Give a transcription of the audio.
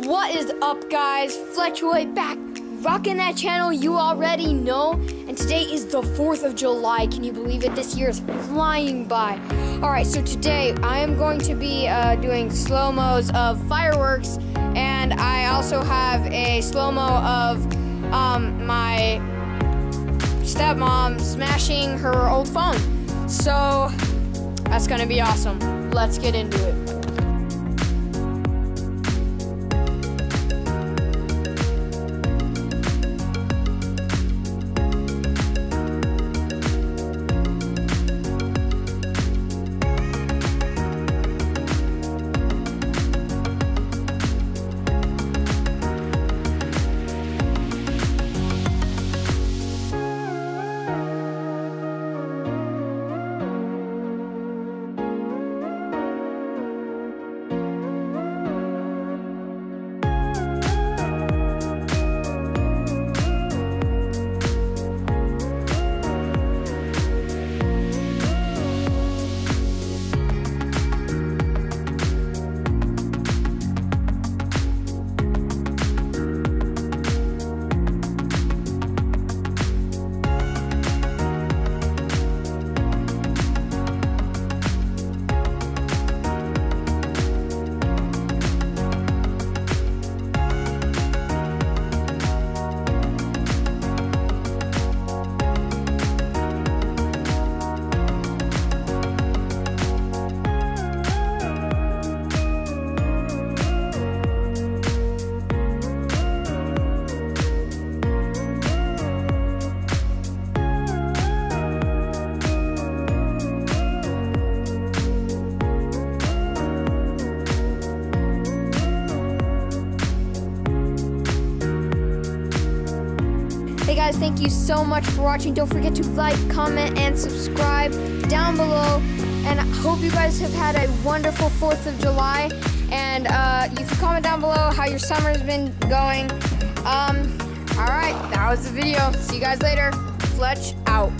What is up, guys? Fletch back, rocking that channel you already know. And today is the 4th of July. Can you believe it? This year is flying by. Alright, so today I am going to be doing slow-mos of fireworks. And I also have a slow-mo of my stepmom smashing her old phone. So that's gonna be awesome. Let's get into it. Hey guys, thank you so much for watching. Don't forget to like, comment, and subscribe down below. And I hope you guys have had a wonderful 4th of July. And you can comment down below how your summer's been going. Alright, that was the video. See you guys later. Fletch out.